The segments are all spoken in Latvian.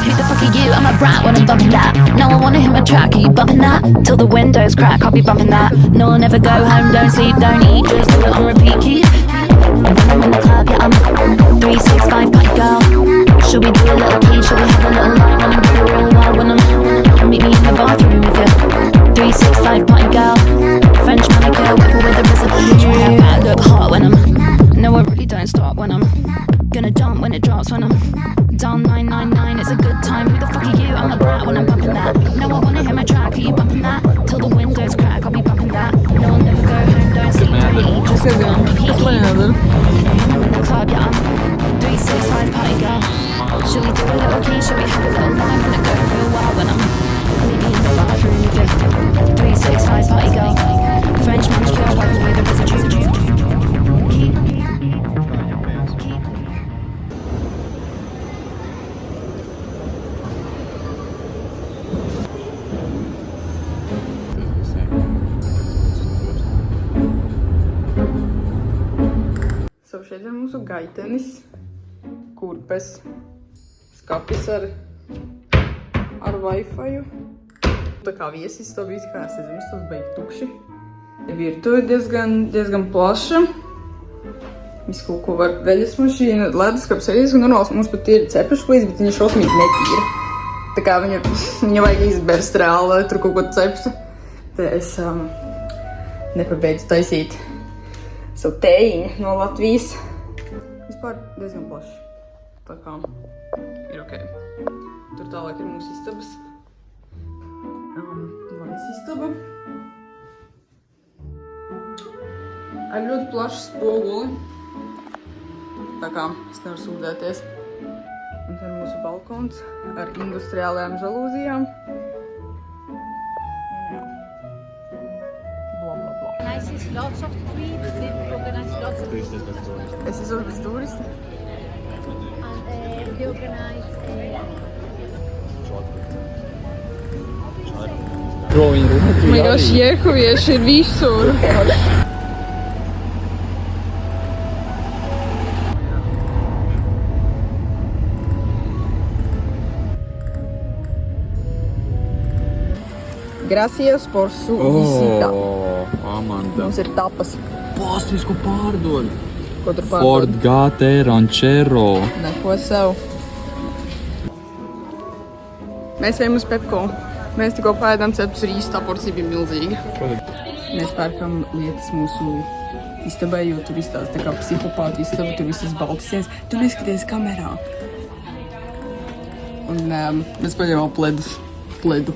Who the fuck are you? I'm a brat when I'm bumping that. No one wanna hit my track, are you bumping that? Till the windows crack, I'll be bumping that. No, I'll never go home, don't sleep, don't eat, just do it on repeat. Keep. When I'm in the club, yeah, I'm 365 party girl. Should we do a little key? Should we have a little line when I'm real wild? When I'm meet me in the bathroom if you're 365 party girl. French manicure, whipper with a reservoir. I look hot when I'm. No, I really don't stop when I'm gonna jump when it drops. When I'm down 999, it's a good time. Who the fuck are you? I'm a brat when I'm bumping that. No, I wanna hit my track. Are you bumping that? Till the windows crack, I'll be bumping that. No, I'll never go home, don't sleep, don't eat, just go on repeat. I'm in the club, yeah, I'm 365 party girl. Should we do a little key? Should we have a little line when it go real wild? When I'm meet me in the bathroom if you're 365 party girl. French manicure, wipe away the residue. Keep. So, šeit ir mūsu gaitenis, kurpes, skapis ar Wi-Fi. Tā kā viesistabīs, kā es nezinu, tas beig tukši. Virtuve diezgan plaša. Viss kaut ko var veļas mašīna, leduskapis arī diezgan normāls. Mums pat ir cepešplīts, bet viņa šausmīgi netīra. Tā kā viņa vajag izberst reāli, lai tur kaut ko cepstu. Te es nepabeidzu taisīt savu tējiņu no Latvijas. Vispār diezgan plaši. Tā kā ir ok. Tur tālāk ir mūsu istabas. Manas istaba. Ar ļoti plašu spoguli. Tā kā es nevaru sūdzēties. Un te ir mūsu balkons ar industriālajām žalūzijām. Organizes lots of trips, they organize lots of trips. Es esmu bez turisti. And they organize Vienkārši jehuvieši ir visur. Gracias por su visita. Amanda. Mums ir tapas. Pasties, ko pārdod? Ko tur pārdod? Ford GT Ranchero. Neko sev. Mēs ejam uz Pepko. Mēs tikko pēdām ceptus rīsu, tā porcija bija milzīga. Mēs pērkam lietas mūsu istabai, jo tur izstāsta tā kā psihopātu istaba, tur visas baltas sienas. Tu neskaties kamerā. Un mēs paņēmām pledu.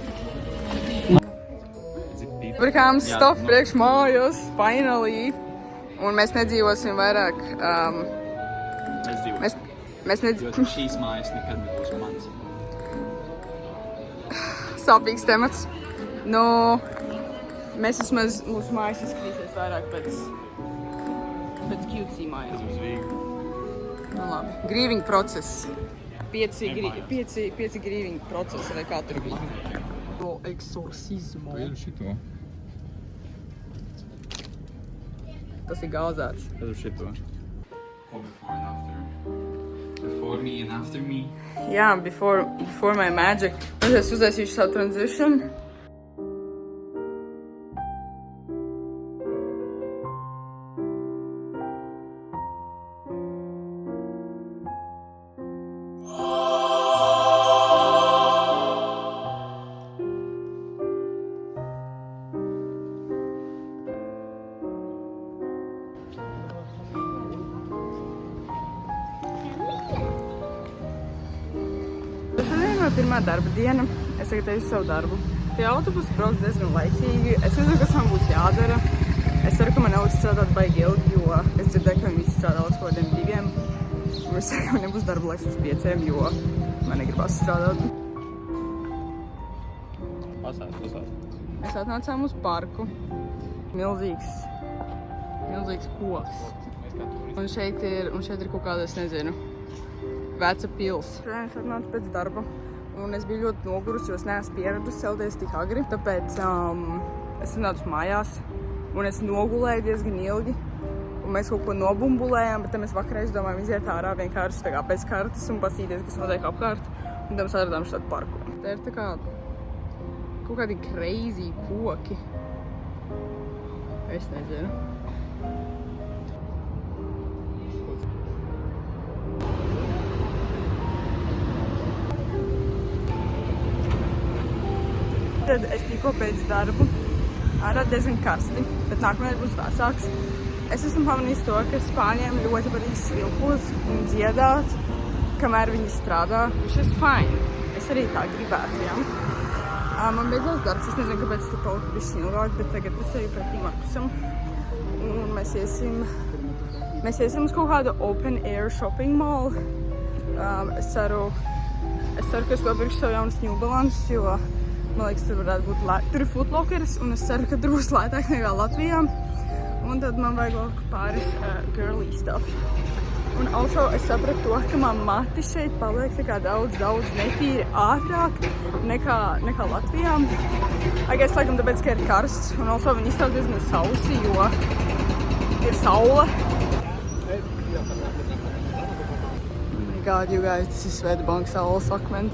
Pirkām stuff priekš mājās, finally. Un mēs nedzīvosim vairāk. Mēs nedzīvosim. Jo šīs mājas nekad nebūs mans. Sāpīgs temats. Nu, mēs vismaz mūsu mājas izskatīsies vairāk pēc cutesy mājas. Nu labi. Grieving process. 5 grieving procesi vai kā tur bija. To eksorcismo. Tu ir šito? Tas ir gāzēts. Tu ir šito? Ko before and after? Before me and after me? Jā, before my magic. Es uztaisīšu savu transition. Pirmā darba diena, es tagad eju savu darbu. Pie autobusu brauc diezgan laicīgi. Es nezinu, kas man būs jādara. Es ceru, ka man neliks strādāt baigi ilgi, jo es dzirdēju, ka viņi visi strādā līdz kaut kādiem 2. Un es ceru, ka man nebūs darba laiks līdz 5, jo man negribas strādāt. Pasāc. Mēs atnācām uz parku. Milzīgs koks. Un šeit ir kaut kāda, es nezinu, veca pils. Šodien es atnācu pēc darba. Un es biju ļoti nogurusi, jo es neesmu pieradusi celties tik agri. Tāpēc es nācu mājās un es nogulēju diezgan ilgi. Un mēs kaut ko nobumbulējām, bet tad mēs vakarā izdomājām iziet ārā vienkārši tā kā pēc kartes un pasīties, kas notiek apkārt. Un tad mēs atradām šādu parku. Tā ir tā kā kaut kādi crazy koki. Es nezinu. Tad es tikko pēc darbu. Ārā diezgan karsti, bet nākamreiz būs vēsāks. Es esmu pamanījis to, ka spāņiem ļoti patīk svilpot un dziedāt, kamēr viņi strādā, which is fine. Es arī tā gribētu, jā. Man beidzās darbs, es nezinu, kāpēc tu palika bišķi ilgāk, bet tagad es eju pretī Markusam. Un mēs iesim uz kaut kādu open air shopping mall. Es ceru, ka es to pirkšu savu jaunas New Balance, jo man liekas, tur varētu būt tur ir Footlockers, un es ceru, ka tur būs lētāk nekā Latvijā. Un tad man vajag vēl pāris girly stuff. Un also es sapratu to, ka man mati šeit paliek tā kā daudz netīri ātrāk nekā Latvijā. I guess, laikam, tāpēc, ka ir karsts, un also viņi izstāv diezgan sausi, jo ir saule. Oh my god, you guys, tas ir Swedbank saules akmens.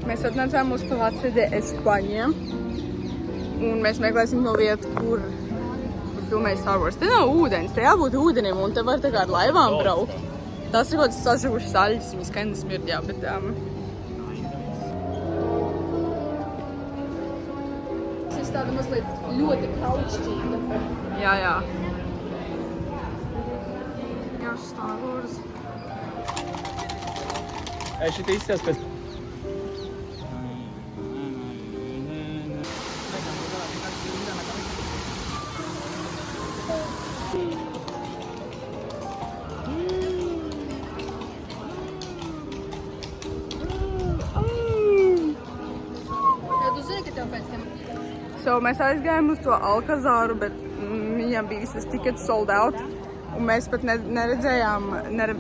Mēs atnācām uz Palacio de España, un mēs meklēsim no vietu, kur filmēja Star Wars. Te nav ūdens, te jābūt ūdenim, un te var tā kā ar laivām braukt. Tās ir kaut kāds sažuvušas saļas, viņas skaņas smirdjā, bet... Tas ir tāda mazliet ļoti kaučķīga. Jā. Jā, Star Wars. Šeit izskatās pēc... So, mēs aizgājām uz to Alcazāru, bet viņam bija visas tickets sold out. Un mēs pat neredzējām,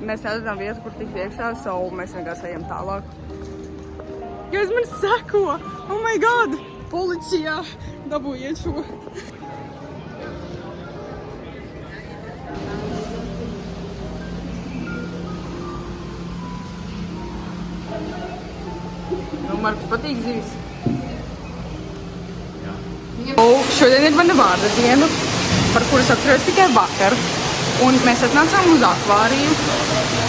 mēs neredām vietu, kur tikt iekšā, so mēs vienkārši ejam tālāk. Jūs man seko! Oh my god! Policijā dabūjiet šo! Nu, Markus, patīk zivis? Šodien ir mana vārda diena, par kuras atceros tikai vakar. Un mēs atnācām uz akvāriju.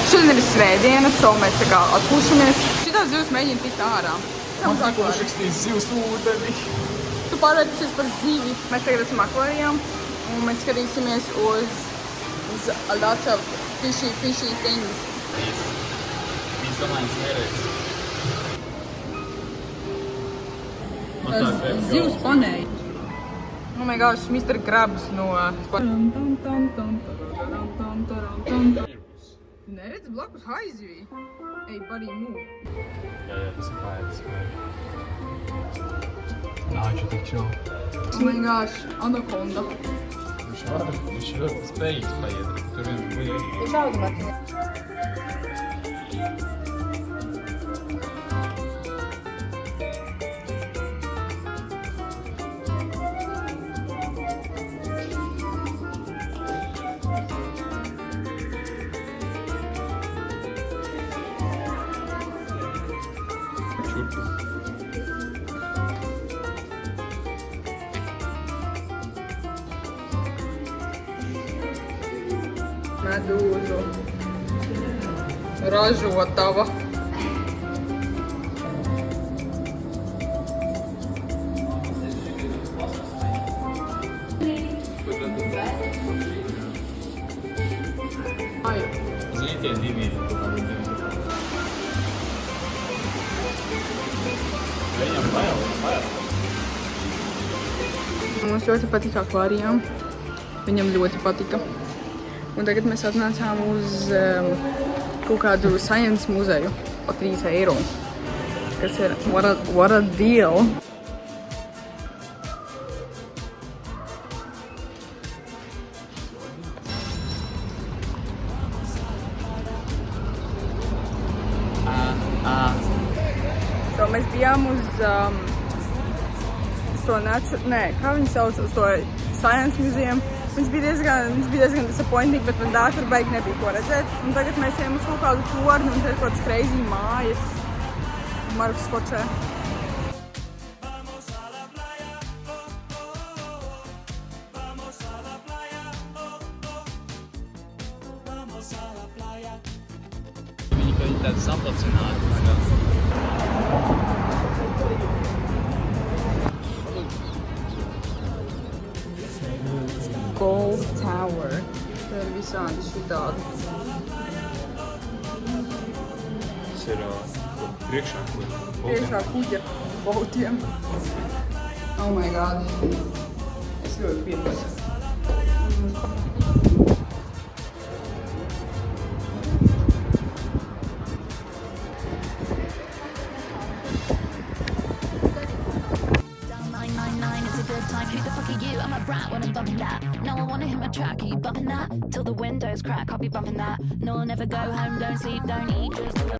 Šodien ir svētdiena, so mēs tā kā atpūšamies. Šitās zivs mēģina tikt ārā. Man tikko uzrakstīs zivs ūdeni. Tu pārvērtīsies par zivi. Mēs tagad esam akvārijā un mēs skatīsimies uz lots of fishy things. Zivs panēja. Oh my gosh, Mr. Krabs no... Neredz blakus haizivī? Ej, buddy, move. Jā, tas ir paiet. Nā, viņš ir tik chill. Oh my gosh, anakonda. Viņš ir ļoti spējīgs paiet. Tur ir Ir šaudu matiņa. Medūzu. Ražotava. Zini, tie divi. Viņam bail. Mums ļoti patika akvārijām. Viņam ļoti patika. Un tagad mēs atnācām uz kaut kādu science muzeju par 3 eiro. Kas ir what a deal. mēs bijām uz to kā viņi sauc, uz to Science Museum. Viņš bija diezgan disappointing, bet man dāta tur baigi nebija ko redzēt. Un tagad mēs ejam uz kaut kādu torni un te ir kaut kāds crazy mājas. Marks Fočē. Viņi kaut ir tādi saplacināti tagad. Gold Tower. Te ir visādi šitādi. Tas ir priekšā, Priekšā kuģa bautiem. Oh my god. Es ļoti piedosu. Dial 999, it's a good time. Who the fuck are you? I'm a brat when I'm bumping that. No, I wanna hit my track. Are you bumping that? Till the windows crack, I'll be bumping that. No, I'll never go home, don't sleep, don't eat. Just